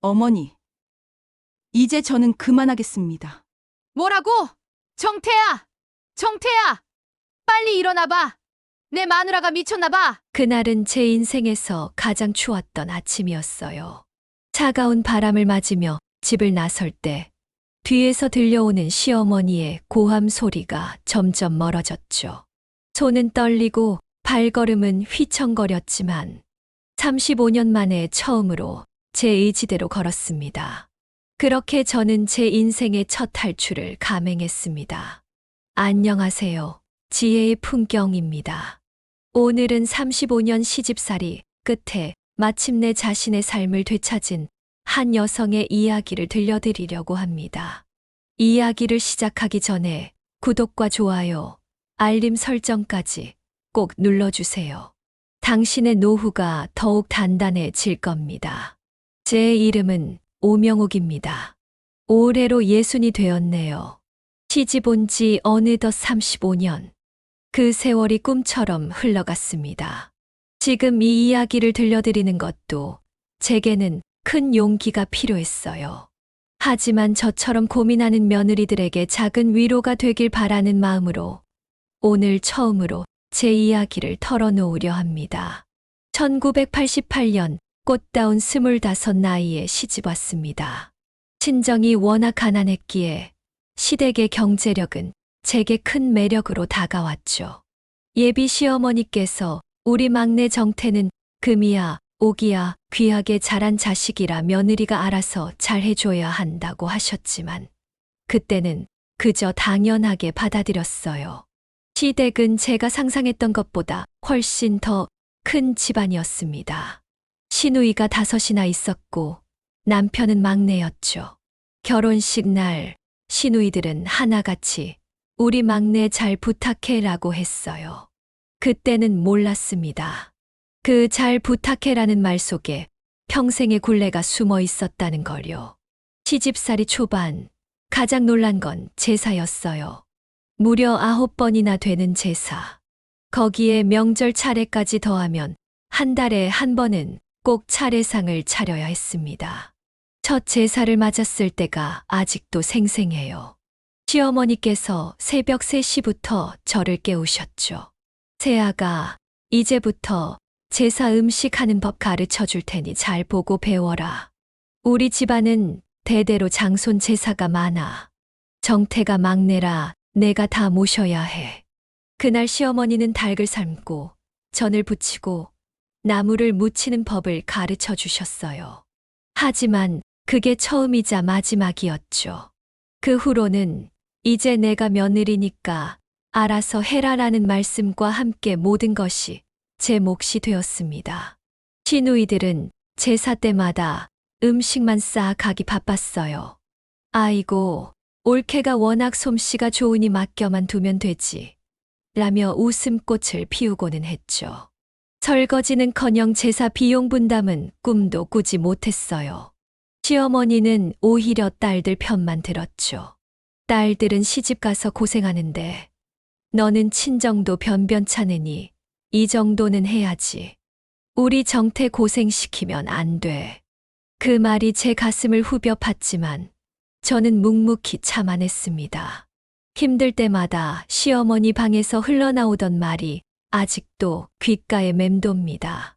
어머니, 이제 저는 그만하겠습니다. 뭐라고? 정태야! 정태야! 빨리 일어나봐! 내 마누라가 미쳤나봐! 그날은 제 인생에서 가장 추웠던 아침이었어요. 차가운 바람을 맞으며 집을 나설 때 뒤에서 들려오는 시어머니의 고함 소리가 점점 멀어졌죠. 손은 떨리고 발걸음은 휘청거렸지만 35년 만에 처음으로 제 의지대로 걸었습니다. 그렇게 저는 제 인생의 첫 탈출을 감행했습니다. 안녕하세요. 지혜의 풍경입니다. 오늘은 35년 시집살이 끝에 마침내 자신의 삶을 되찾은 한 여성의 이야기를 들려드리려고 합니다. 이야기를 시작하기 전에 구독과 좋아요, 알림 설정까지 꼭 눌러주세요. 당신의 노후가 더욱 단단해질 겁니다. 제 이름은 오명옥입니다. 올해로 60이 되었네요. 시집 온 지 어느덧 35년. 그 세월이 꿈처럼 흘러갔습니다. 지금 이 이야기를 들려드리는 것도 제게는 큰 용기가 필요했어요. 하지만 저처럼 고민하는 며느리들에게 작은 위로가 되길 바라는 마음으로 오늘 처음으로 제 이야기를 털어놓으려 합니다. 1988년 꽃다운 25 나이에 시집 왔습니다. 친정이 워낙 가난했기에 시댁의 경제력은 제게 큰 매력으로 다가왔죠. 예비 시어머니께서 우리 막내 정태는 금이야, 옥이야, 귀하게 자란 자식이라 며느리가 알아서 잘해줘야 한다고 하셨지만 그때는 그저 당연하게 받아들였어요. 시댁은 제가 상상했던 것보다 훨씬 더 큰 집안이었습니다. 시누이가 5이나 있었고 남편은 막내였죠. 결혼식 날 시누이들은 하나같이 우리 막내 잘 부탁해라고 했어요. 그때는 몰랐습니다. 그 잘 부탁해라는 말 속에 평생의 굴레가 숨어 있었다는 걸요. 시집살이 초반 가장 놀란 건 제사였어요. 무려 9번이나 되는 제사. 거기에 명절 차례까지 더하면 한 달에 한 번은 꼭 차례상을 차려야 했습니다. 첫 제사를 맞았을 때가 아직도 생생해요. 시어머니께서 새벽 3시부터 저를 깨우셨죠. 새아가, 이제부터 제사 음식하는 법 가르쳐 줄 테니 잘 보고 배워라. 우리 집안은 대대로 장손 제사가 많아. 정태가 막내라 내가 다 모셔야 해. 그날 시어머니는 닭을 삶고 전을 부치고 나무를 묻히는 법을 가르쳐 주셨어요. 하지만 그게 처음이자 마지막이었죠. 그 후로는 이제 내가 며느리니까 알아서 해라라는 말씀과 함께 모든 것이 제 몫이 되었습니다. 시누이들은 제사 때마다 음식만 쌓아가기 바빴어요. 아이고, 올케가 워낙 솜씨가 좋으니 맡겨만 두면 되지. 라며 웃음꽃을 피우고는 했죠. 설거지는커녕 제사 비용 분담은 꿈도 꾸지 못했어요. 시어머니는 오히려 딸들 편만 들었죠. 딸들은 시집가서 고생하는데 너는 친정도 변변찮으니 이 정도는 해야지. 우리 정태 고생시키면 안 돼. 그 말이 제 가슴을 후벼 팠지만 저는 묵묵히 참아냈습니다. 힘들 때마다 시어머니 방에서 흘러나오던 말이 아직도 귓가에 맴돕니다.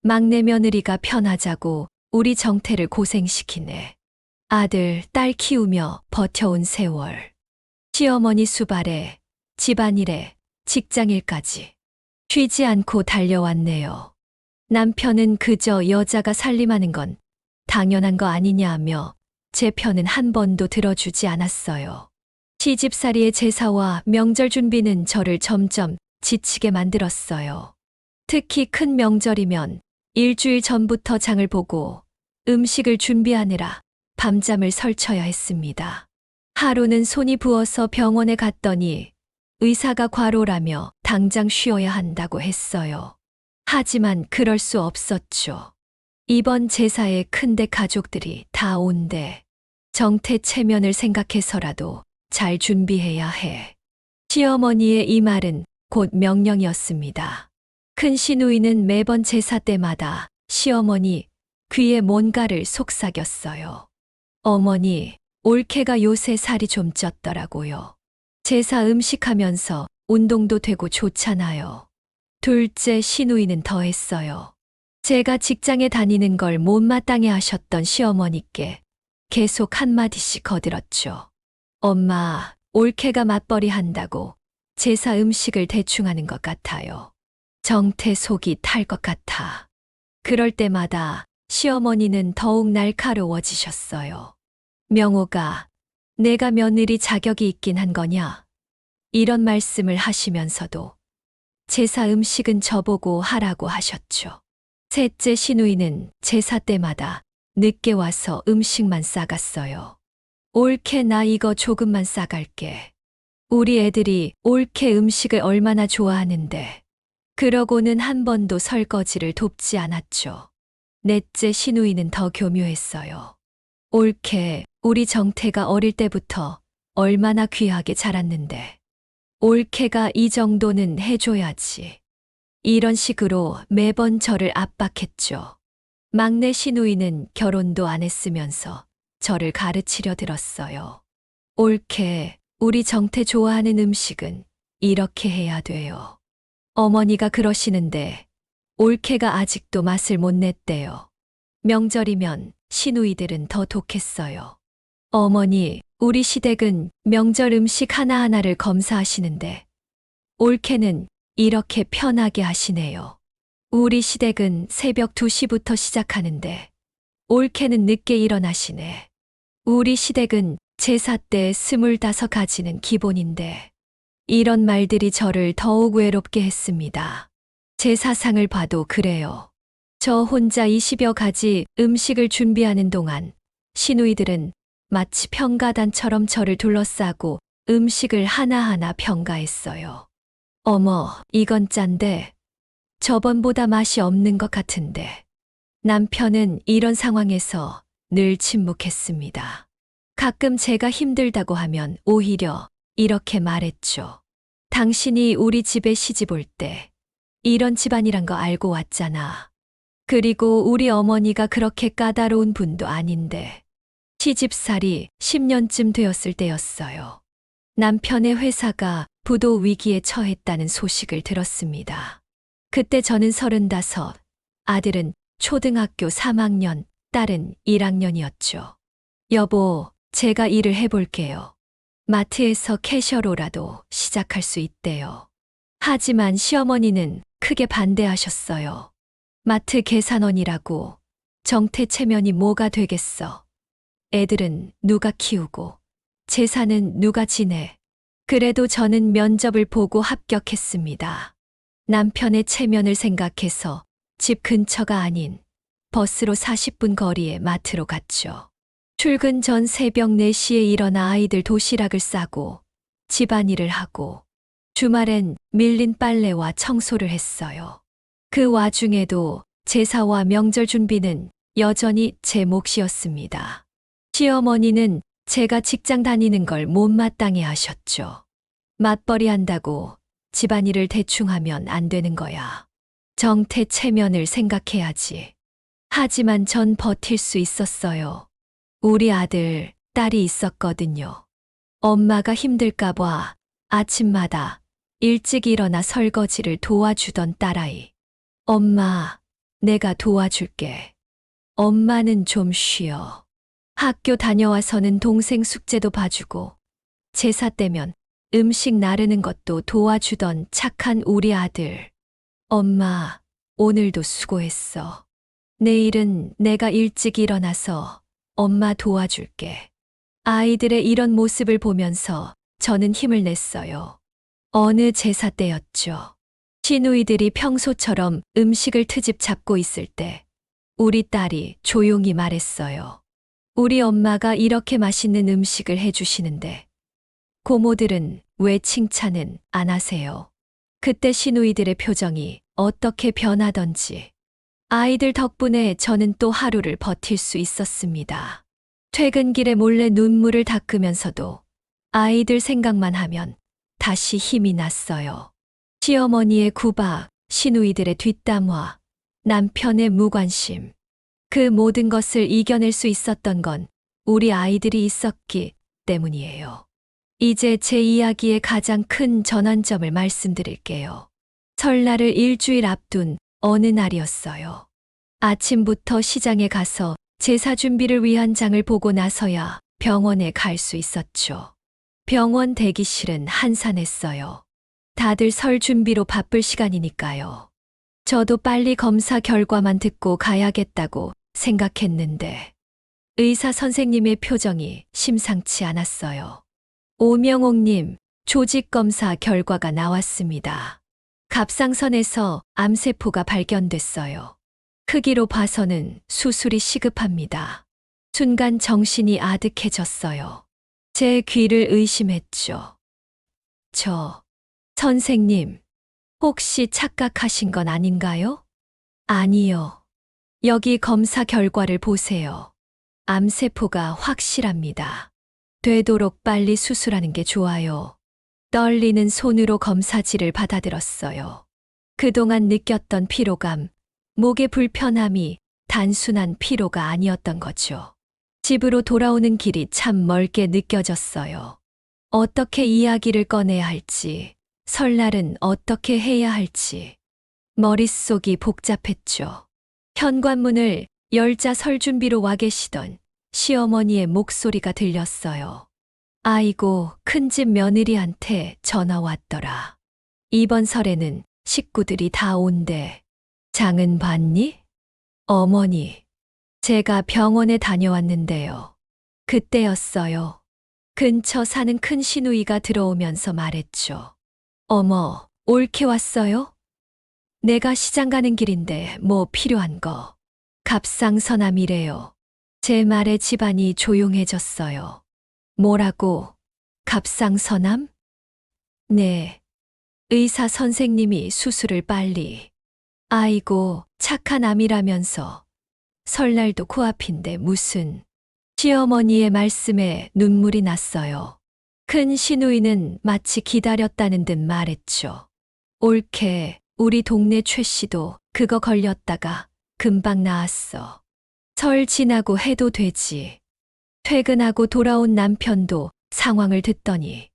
막내 며느리가 편하자고 우리 정태를 고생시키네. 아들, 딸 키우며 버텨온 세월. 시어머니 수발에, 집안일에, 직장일까지 쉬지 않고 달려왔네요. 남편은 그저 여자가 살림하는 건 당연한 거 아니냐며 제 편은 한 번도 들어주지 않았어요. 시집살이의 제사와 명절 준비는 저를 점점 지치게 만들었어요. 특히 큰 명절이면 일주일 전부터 장을 보고 음식을 준비하느라 밤잠을 설쳐야 했습니다. 하루는 손이 부어서 병원에 갔더니 의사가 과로라며 당장 쉬어야 한다고 했어요. 하지만 그럴 수 없었죠. 이번 제사에 큰데 가족들이 다 온대. 정태 체면을 생각해서라도 잘 준비해야 해. 시어머니의 이 말은 곧 명령이었습니다. 큰 시누이는 매번 제사 때마다 시어머니 귀에 뭔가를 속삭였어요. 어머니, 올케가 요새 살이 좀 쪘더라고요. 제사 음식하면서 운동도 되고 좋잖아요. 둘째 시누이는 더했어요. 제가 직장에 다니는 걸 못마땅해 하셨던 시어머니께 계속 한마디씩 거들었죠. 엄마, 올케가 맞벌이 한다고 제사 음식을 대충 하는 것 같아요. 정태 속이 탈 것 같아. 그럴 때마다 시어머니는 더욱 날카로워지셨어요. 명호가 내가 며느리 자격이 있긴 한 거냐? 이런 말씀을 하시면서도 제사 음식은 저보고 하라고 하셨죠. 셋째 시누이는 제사 때마다 늦게 와서 음식만 싸갔어요. 올케 나 이거 조금만 싸갈게. 우리 애들이 올케 음식을 얼마나 좋아하는데. 그러고는 한 번도 설거지를 돕지 않았죠. 넷째 시누이는 더 교묘했어요. 올케, 우리 정태가 어릴 때부터 얼마나 귀하게 자랐는데. 올케가 이 정도는 해줘야지. 이런 식으로 매번 저를 압박했죠. 막내 시누이는 결혼도 안 했으면서 저를 가르치려 들었어요. 올케, 우리 정태 좋아하는 음식은 이렇게 해야 돼요. 어머니가 그러시는데 올케가 아직도 맛을 못 냈대요. 명절이면 시누이들은 더 독했어요. 어머니, 우리 시댁은 명절 음식 하나하나를 검사하시는데 올케는 이렇게 편하게 하시네요. 우리 시댁은 새벽 2시부터 시작하는데 올케는 늦게 일어나시네. 우리 시댁은 제사 때 25가지는 기본인데 이런 말들이 저를 더욱 외롭게 했습니다. 제 사상을 봐도 그래요. 저 혼자 20여 가지 음식을 준비하는 동안 시누이들은 마치 평가단처럼 저를 둘러싸고 음식을 하나하나 평가했어요. 어머, 이건 짠데 저번보다 맛이 없는 것 같은데. 남편은 이런 상황에서 늘 침묵했습니다. 가끔 제가 힘들다고 하면 오히려 이렇게 말했죠. 당신이 우리 집에 시집 올 때 이런 집안이란 거 알고 왔잖아. 그리고 우리 어머니가 그렇게 까다로운 분도 아닌데. 시집살이 10년쯤 되었을 때였어요. 남편의 회사가 부도 위기에 처했다는 소식을 들었습니다. 그때 저는 35, 아들은 초등학교 3학년, 딸은 1학년이었죠. 여보, 제가 일을 해볼게요. 마트에서 캐셔로라도 시작할 수 있대요. 하지만 시어머니는 크게 반대하셨어요. 마트 계산원이라고 정태 체면이 뭐가 되겠어. 애들은 누가 키우고 제사는 누가 지내. 그래도 저는 면접을 보고 합격했습니다. 남편의 체면을 생각해서 집 근처가 아닌 버스로 40분 거리의 마트로 갔죠. 출근 전 새벽 4시에 일어나 아이들 도시락을 싸고 집안일을 하고 주말엔 밀린 빨래와 청소를 했어요. 그 와중에도 제사와 명절 준비는 여전히 제 몫이었습니다. 시어머니는 제가 직장 다니는 걸 못마땅해 하셨죠. 맞벌이 한다고 집안일을 대충 하면 안 되는 거야. 정태 체면을 생각해야지. 하지만 전 버틸 수 있었어요. 우리 아들, 딸이 있었거든요. 엄마가 힘들까봐 아침마다 일찍 일어나 설거지를 도와주던 딸아이. 엄마, 내가 도와줄게. 엄마는 좀 쉬어. 학교 다녀와서는 동생 숙제도 봐주고 제사 때면 음식 나르는 것도 도와주던 착한 우리 아들. 엄마, 오늘도 수고했어. 내일은 내가 일찍 일어나서 엄마 도와줄게. 아이들의 이런 모습을 보면서 저는 힘을 냈어요. 어느 제사 때였죠. 시누이들이 평소처럼 음식을 트집 잡고 있을 때 우리 딸이 조용히 말했어요. 우리 엄마가 이렇게 맛있는 음식을 해주시는데 고모들은 왜 칭찬은 안 하세요? 그때 시누이들의 표정이 어떻게 변하던지 아이들 덕분에 저는 또 하루를 버틸 수 있었습니다. 퇴근길에 몰래 눈물을 닦으면서도 아이들 생각만 하면 다시 힘이 났어요. 시어머니의 구박, 시누이들의 뒷담화, 남편의 무관심. 그 모든 것을 이겨낼 수 있었던 건 우리 아이들이 있었기 때문이에요. 이제 제 이야기의 가장 큰 전환점을 말씀드릴게요. 설날을 일주일 앞둔 어느 날이었어요. 아침부터 시장에 가서 제사 준비를 위한 장을 보고 나서야 병원에 갈 수 있었죠. 병원 대기실은 한산했어요. 다들 설 준비로 바쁠 시간이니까요. 저도 빨리 검사 결과만 듣고 가야겠다고 생각했는데 의사 선생님의 표정이 심상치 않았어요. 오명옥님, 조직검사 결과가 나왔습니다. 갑상선에서 암세포가 발견됐어요. 크기로 봐서는 수술이 시급합니다. 순간 정신이 아득해졌어요. 제 귀를 의심했죠. 선생님, 혹시 착각하신 건 아닌가요? 아니요. 여기 검사 결과를 보세요. 암세포가 확실합니다. 되도록 빨리 수술하는 게 좋아요. 떨리는 손으로 검사지를 받아들었어요. 그동안 느꼈던 피로감, 목의 불편함이 단순한 피로가 아니었던 거죠. 집으로 돌아오는 길이 참 멀게 느껴졌어요. 어떻게 이야기를 꺼내야 할지, 설날은 어떻게 해야 할지, 머릿속이 복잡했죠. 현관문을 열자 설 준비로 와 계시던 시어머니의 목소리가 들렸어요. 아이고, 큰집 며느리한테 전화 왔더라. 이번 설에는 식구들이 다 온대. 장은 봤니? 어머니, 제가 병원에 다녀왔는데요. 그때였어요. 근처 사는 큰 시누이가 들어오면서 말했죠. 어머, 옳게 왔어요? 내가 시장 가는 길인데 뭐 필요한 거. 갑상선암이래요. 제 말에 집안이 조용해졌어요. 뭐라고? 갑상선암? 네. 의사 선생님이 수술을 빨리. 아이고, 착한 암이라면서. 설날도 코앞인데 무슨. 시어머니의 말씀에 눈물이 났어요. 큰 시누이는 마치 기다렸다는 듯 말했죠. 옳게 우리 동네 최 씨도 그거 걸렸다가 금방 나았어. 설 지나고 해도 되지. 퇴근하고 돌아온 남편도 상황을 듣더니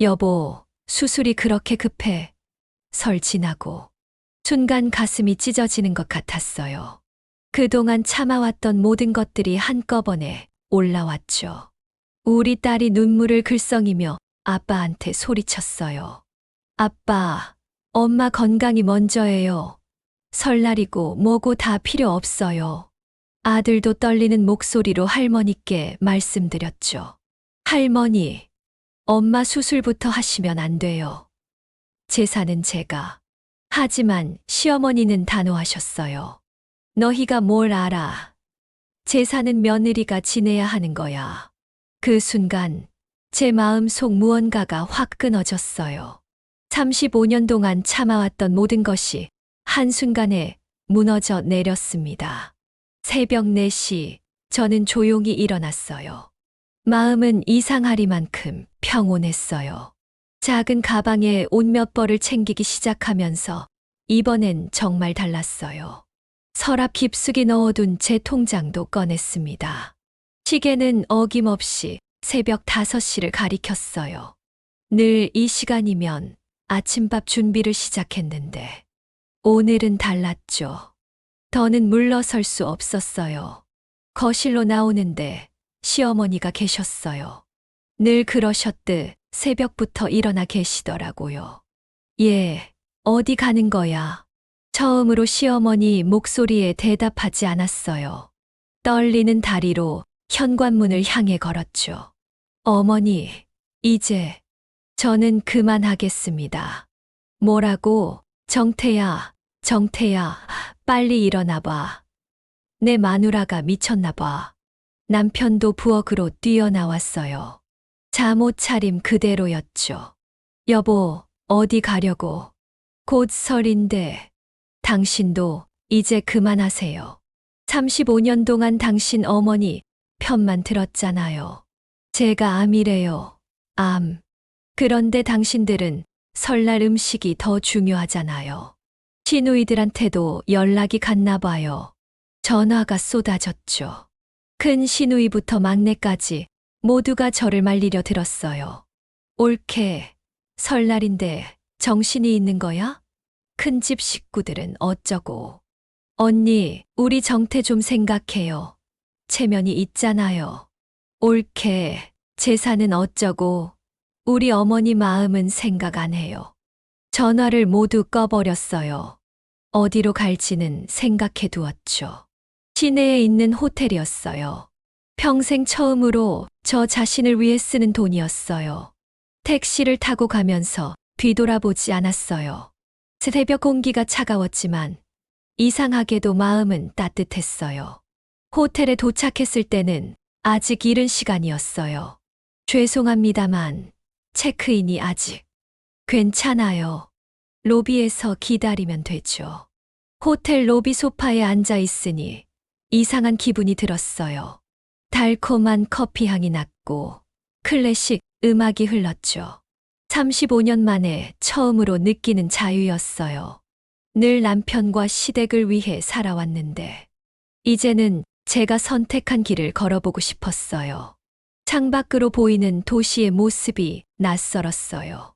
여보, 수술이 그렇게 급해. 설 지나고. 순간 가슴이 찢어지는 것 같았어요. 그동안 참아왔던 모든 것들이 한꺼번에 올라왔죠. 우리 딸이 눈물을 글썽이며 아빠한테 소리쳤어요. 아빠, 엄마 건강이 먼저예요. 설날이고 뭐고 다 필요 없어요. 아들도 떨리는 목소리로 할머니께 말씀드렸죠. 할머니, 엄마 수술부터 하시면 안 돼요. 제사는 제가. 하지만 시어머니는 단호하셨어요. 너희가 뭘 알아. 제사는 며느리가 지내야 하는 거야. 그 순간 제 마음속 무언가가 확 끊어졌어요. 35년 동안 참아왔던 모든 것이 한순간에 무너져 내렸습니다. 새벽 4시 저는 조용히 일어났어요. 마음은 이상하리만큼 평온했어요. 작은 가방에 옷 몇 벌을 챙기기 시작하면서 이번엔 정말 달랐어요. 서랍 깊숙이 넣어둔 제 통장도 꺼냈습니다. 시계는 어김없이 새벽 5시를 가리켰어요. 늘 이 시간이면 아침밥 준비를 시작했는데 오늘은 달랐죠. 더는 물러설 수 없었어요. 거실로 나오는데 시어머니가 계셨어요. 늘 그러셨듯 새벽부터 일어나 계시더라고요. 예, 어디 가는 거야? 처음으로 시어머니 목소리에 대답하지 않았어요. 떨리는 다리로 현관문을 향해 걸었죠. 어머니, 이제 저는 그만하겠습니다. 뭐라고? 정태야, 빨리 일어나봐. 내 마누라가 미쳤나봐. 남편도 부엌으로 뛰어나왔어요. 잠옷 차림 그대로였죠. 여보, 어디 가려고? 곧 설인데. 당신도 이제 그만하세요. 35년 동안 당신 어머니 편만 들었잖아요. 제가 암이래요. 암. 그런데 당신들은 설날 음식이 더 중요하잖아요. 시누이들한테도 연락이 갔나 봐요. 전화가 쏟아졌죠. 큰 시누이부터 막내까지 모두가 저를 말리려 들었어요. 올케, 설날인데 정신이 있는 거야? 큰 집 식구들은 어쩌고. 언니, 우리 정태 좀 생각해요. 체면이 있잖아요. 올케, 재산은 어쩌고. 우리 어머니 마음은 생각 안 해요. 전화를 모두 꺼버렸어요. 어디로 갈지는 생각해 두었죠. 시내에 있는 호텔이었어요. 평생 처음으로 저 자신을 위해 쓰는 돈이었어요. 택시를 타고 가면서 뒤돌아보지 않았어요. 새벽 공기가 차가웠지만 이상하게도 마음은 따뜻했어요. 호텔에 도착했을 때는 아직 이른 시간이었어요. 죄송합니다만 체크인이 아직. 괜찮아요. 로비에서 기다리면 되죠. 호텔 로비 소파에 앉아 있으니 이상한 기분이 들었어요. 달콤한 커피 향이 났고 클래식 음악이 흘렀죠. 35년 만에 처음으로 느끼는 자유였어요. 늘 남편과 시댁을 위해 살아왔는데 이제는 제가 선택한 길을 걸어보고 싶었어요. 창밖으로 보이는 도시의 모습이 낯설었어요.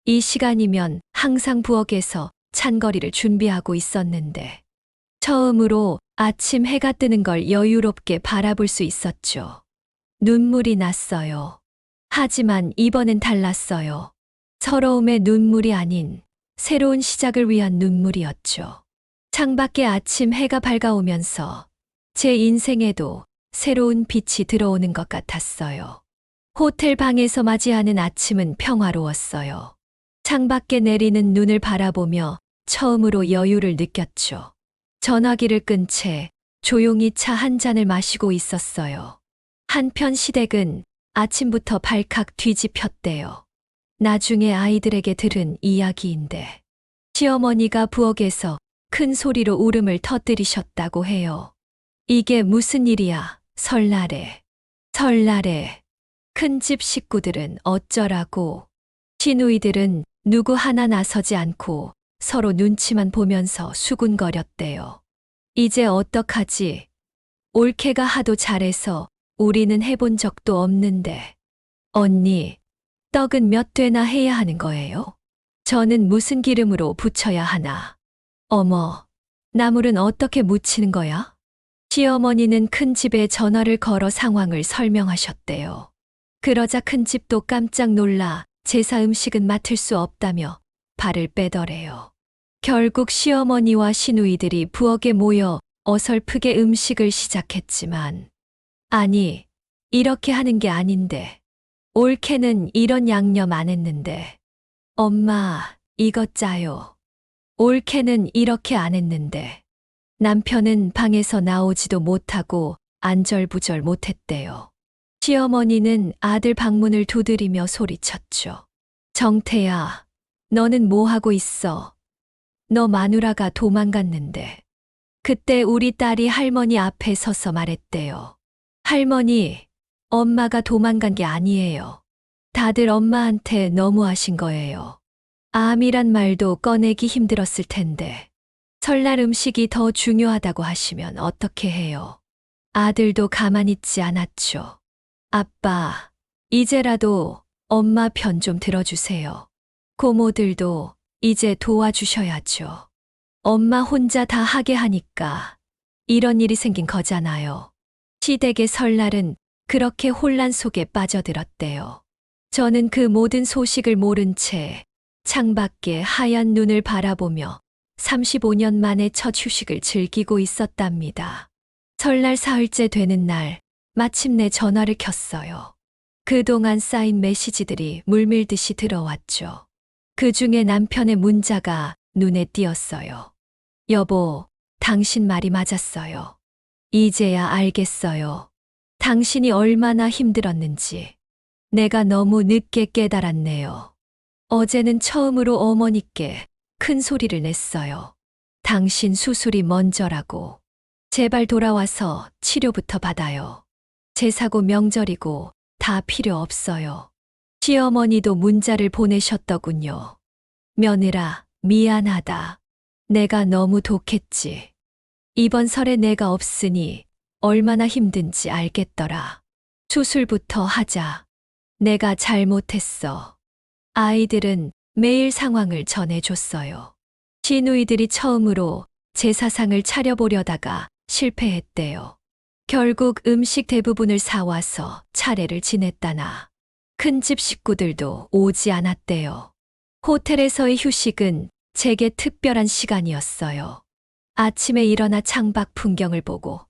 이 시간이면 항상 부엌에서 찬거리를 준비하고 있었는데 처음으로 아침 해가 뜨는 걸 여유롭게 바라볼 수 있었죠. 눈물이 났어요. 하지만 이번엔 달랐어요. 서러움의 눈물이 아닌 새로운 시작을 위한 눈물이었죠. 창밖에 아침 해가 밝아오면서 제 인생에도 새로운 빛이 들어오는 것 같았어요. 호텔 방에서 맞이하는 아침은 평화로웠어요. 창밖에 내리는 눈을 바라보며 처음으로 여유를 느꼈죠. 전화기를 끈 채 조용히 차 한 잔을 마시고 있었어요. 한편 시댁은 아침부터 발칵 뒤집혔대요. 나중에 아이들에게 들은 이야기인데 시어머니가 부엌에서 큰 소리로 울음을 터뜨리셨다고 해요. 이게 무슨 일이야, 설날에. 설날에. 큰 집 식구들은 어쩌라고. 시누이들은 누구 하나 나서지 않고 서로 눈치만 보면서 수군거렸대요. 이제 어떡하지? 올케가 하도 잘해서 우리는 해본 적도 없는데. 언니, 떡은 몇 되나 해야 하는 거예요? 저는 무슨 기름으로 부쳐야 하나? 어머, 나물은 어떻게 무치는 거야? 시어머니는 큰 집에 전화를 걸어 상황을 설명하셨대요. 그러자 큰 집도 깜짝 놀라 제사 음식은 맡을 수 없다며 발을 빼더래요. 결국 시어머니와 시누이들이 부엌에 모여 어설프게 음식을 시작했지만 아니, 이렇게 하는 게 아닌데. 올케는 이런 양념 안 했는데. 엄마, 이것 짜요. 올케는 이렇게 안 했는데. 남편은 방에서 나오지도 못하고 안절부절 못했대요. 시어머니는 아들 방문을 두드리며 소리쳤죠. 정태야, 너는 뭐 하고 있어? 너 마누라가 도망갔는데. 그때 우리 딸이 할머니 앞에 서서 말했대요. 할머니, 엄마가 도망간 게 아니에요. 다들 엄마한테 너무하신 거예요. 암이란 말도 꺼내기 힘들었을 텐데. 설날 음식이 더 중요하다고 하시면 어떻게 해요? 아들도 가만히 있지 않았죠. 아빠, 이제라도 엄마 편 좀 들어주세요. 고모들도 이제 도와주셔야죠. 엄마 혼자 다 하게 하니까 이런 일이 생긴 거잖아요. 시댁의 설날은 그렇게 혼란 속에 빠져들었대요. 저는 그 모든 소식을 모른 채 창밖에 하얀 눈을 바라보며 35년 만에 첫 휴식을 즐기고 있었답니다. 설날 사흘째 되는 날 마침내 전화를 켰어요. 그동안 쌓인 메시지들이 물밀듯이 들어왔죠. 그 중에 남편의 문자가 눈에 띄었어요. 여보, 당신 말이 맞았어요. 이제야 알겠어요. 당신이 얼마나 힘들었는지. 내가 너무 늦게 깨달았네요. 어제는 처음으로 어머니께 큰 소리를 냈어요. 당신 수술이 먼저라고. 제발 돌아와서 치료부터 받아요. 제사고 명절이고 다 필요 없어요. 시어머니도 문자를 보내셨더군요. 며느라, 미안하다. 내가 너무 독했지. 이번 설에 내가 없으니 얼마나 힘든지 알겠더라. 수술부터 하자. 내가 잘못했어. 아이들은 매일 상황을 전해줬어요. 시누이들이 처음으로 제사상을 차려보려다가 실패했대요. 결국 음식 대부분을 사와서 차례를 지냈다나 큰 집 식구들도 오지 않았대요. 호텔에서의 휴식은 제게 특별한 시간이었어요. 아침에 일어나 창밖 풍경을 보고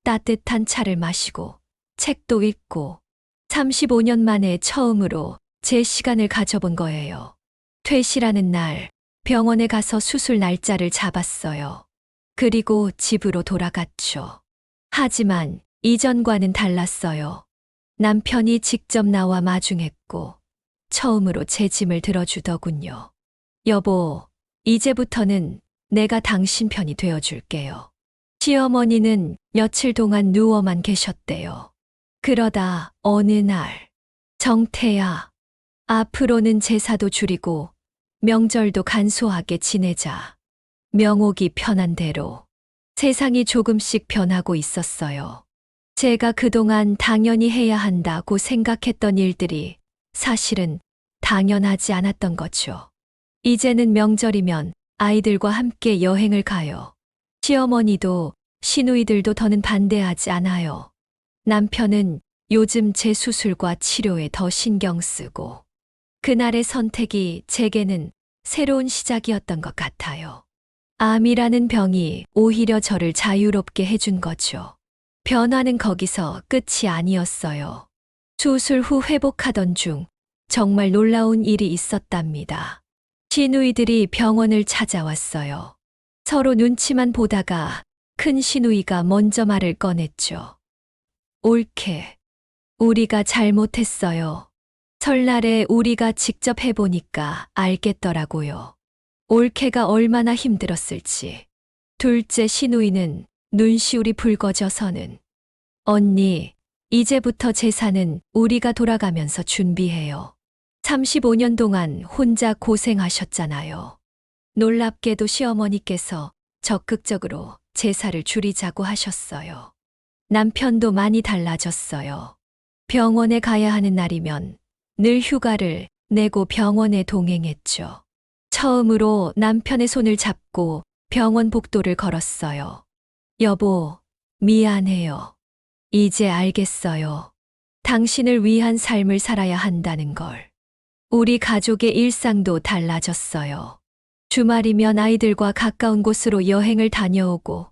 따뜻한 차를 마시고 책도 읽고 35년 만에 처음으로 제 시간을 가져본 거예요. 퇴실하는 날 병원에 가서 수술 날짜를 잡았어요. 그리고 집으로 돌아갔죠. 하지만 이전과는 달랐어요. 남편이 직접 나와 마중했고 처음으로 제 짐을 들어주더군요. 여보, 이제부터는 내가 당신 편이 되어줄게요. 시어머니는 며칠 동안 누워만 계셨대요. 그러다 어느 날, 정태야, 앞으로는 제사도 줄이고 명절도 간소하게 지내자. 명옥이 편한 대로 세상이 조금씩 변하고 있었어요. 제가 그동안 당연히 해야 한다고 생각했던 일들이 사실은 당연하지 않았던 거죠. 이제는 명절이면 아이들과 함께 여행을 가요. 시어머니도 시누이들도 더는 반대하지 않아요. 남편은 요즘 제 수술과 치료에 더 신경 쓰고 그날의 선택이 제게는 새로운 시작이었던 것 같아요. 암이라는 병이 오히려 저를 자유롭게 해준 거죠. 변화는 거기서 끝이 아니었어요. 수술 후 회복하던 중 정말 놀라운 일이 있었답니다. 시누이들이 병원을 찾아왔어요. 서로 눈치만 보다가 큰 시누이가 먼저 말을 꺼냈죠. 옳게, 우리가 잘못했어요. 설날에 우리가 직접 해보니까 알겠더라고요. 올케가 얼마나 힘들었을지. 둘째 시누이는 눈시울이 붉어져서는 언니, 이제부터 제사는 우리가 돌아가면서 준비해요. 35년 동안 혼자 고생하셨잖아요. 놀랍게도 시어머니께서 적극적으로 제사를 줄이자고 하셨어요. 남편도 많이 달라졌어요. 병원에 가야 하는 날이면 늘 휴가를 내고 병원에 동행했죠. 처음으로 남편의 손을 잡고 병원 복도를 걸었어요. 여보, 미안해요. 이제 알겠어요. 당신을 위한 삶을 살아야 한다는 걸. 우리 가족의 일상도 달라졌어요. 주말이면 아이들과 가까운 곳으로 여행을 다녀오고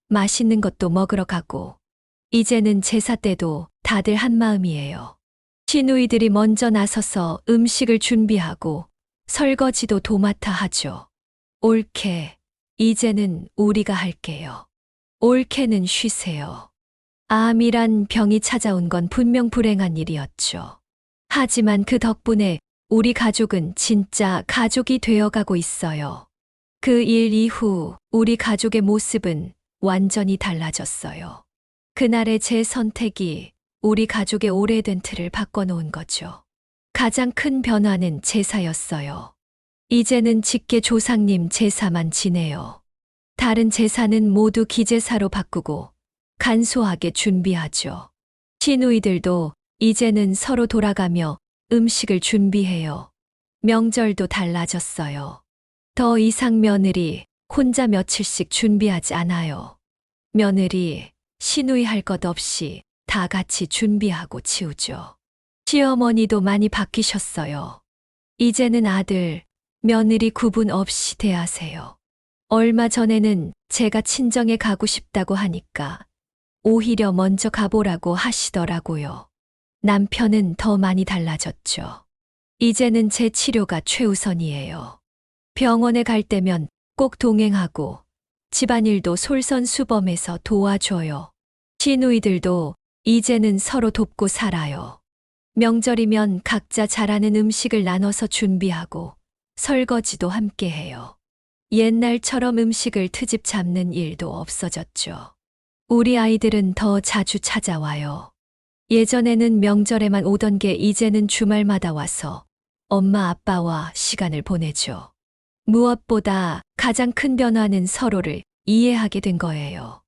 맛있는 것도 먹으러 가고 이제는 제사 때도 다들 한마음이에요. 시누이들이 먼저 나서서 음식을 준비하고 설거지도 도맡아 하죠. 옳게, 이제는 우리가 할게요. 옳게는 쉬세요. 암이란 병이 찾아온 건 분명 불행한 일이었죠. 하지만 그 덕분에 우리 가족은 진짜 가족이 되어가고 있어요. 그 일 이후 우리 가족의 모습은 완전히 달라졌어요. 그날의 제 선택이 우리 가족의 오래된 틀을 바꿔놓은 거죠. 가장 큰 변화는 제사였어요. 이제는 직계 조상님 제사만 지내요. 다른 제사는 모두 기제사로 바꾸고 간소하게 준비하죠. 시누이들도 이제는 서로 돌아가며 음식을 준비해요. 명절도 달라졌어요. 더 이상 며느리 혼자 며칠씩 준비하지 않아요. 며느리, 시누이 할 것 없이 다 같이 준비하고 치우죠. 시어머니도 많이 바뀌셨어요. 이제는 아들, 며느리 구분 없이 대하세요. 얼마 전에는 제가 친정에 가고 싶다고 하니까 오히려 먼저 가보라고 하시더라고요. 남편은 더 많이 달라졌죠. 이제는 제 치료가 최우선이에요. 병원에 갈 때면 꼭 동행하고 집안일도 솔선수범해서 도와줘요. 시누이들도 이제는 서로 돕고 살아요. 명절이면 각자 잘하는 음식을 나눠서 준비하고 설거지도 함께 해요. 옛날처럼 음식을 트집 잡는 일도 없어졌죠. 우리 아이들은 더 자주 찾아와요. 예전에는 명절에만 오던 게 이제는 주말마다 와서 엄마 아빠와 시간을 보내죠. 무엇보다 가장 큰 변화는 서로를 이해하게 된 거예요.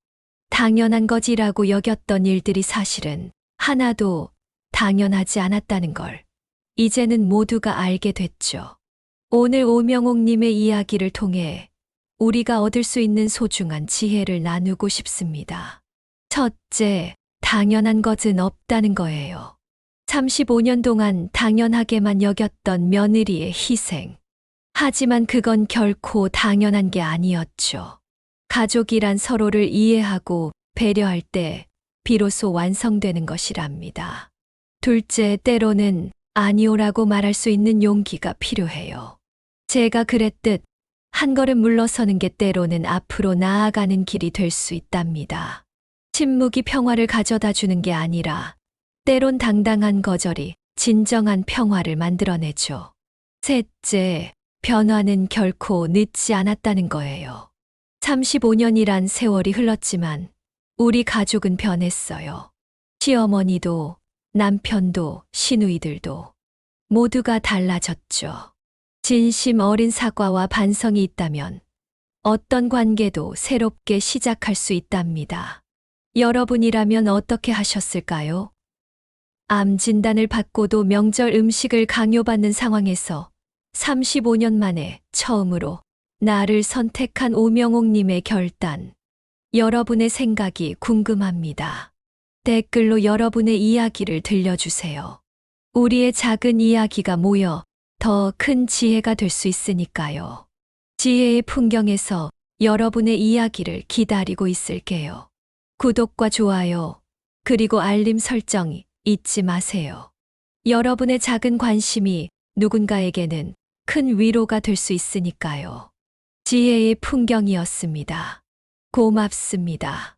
당연한 거지라고 여겼던 일들이 사실은 하나도 당연하지 않았다는 걸 이제는 모두가 알게 됐죠. 오늘 오명옥님의 이야기를 통해 우리가 얻을 수 있는 소중한 지혜를 나누고 싶습니다. 첫째, 당연한 것은 없다는 거예요. 35년 동안 당연하게만 여겼던 며느리의 희생. 하지만 그건 결코 당연한 게 아니었죠. 가족이란 서로를 이해하고 배려할 때 비로소 완성되는 것이랍니다. 둘째, 때로는 아니오라고 말할 수 있는 용기가 필요해요. 제가 그랬듯 한 걸음 물러서는 게 때로는 앞으로 나아가는 길이 될 수 있답니다. 침묵이 평화를 가져다 주는 게 아니라 때론 당당한 거절이 진정한 평화를 만들어내죠. 셋째, 변화는 결코 늦지 않았다는 거예요. 35년이란 세월이 흘렀지만 우리 가족은 변했어요. 시어머니도 남편도 시누이들도 모두가 달라졌죠. 진심 어린 사과와 반성이 있다면 어떤 관계도 새롭게 시작할 수 있답니다. 여러분이라면 어떻게 하셨을까요? 암 진단을 받고도 명절 음식을 강요받는 상황에서 35년 만에 처음으로 나를 선택한 오명옥님의 결단. 여러분의 생각이 궁금합니다. 댓글로 여러분의 이야기를 들려주세요. 우리의 작은 이야기가 모여 더 큰 지혜가 될 수 있으니까요. 지혜의 풍경에서 여러분의 이야기를 기다리고 있을게요. 구독과 좋아요, 그리고 알림 설정 잊지 마세요. 여러분의 작은 관심이 누군가에게는 큰 위로가 될 수 있으니까요. 지혜의 풍경이었습니다. 고맙습니다.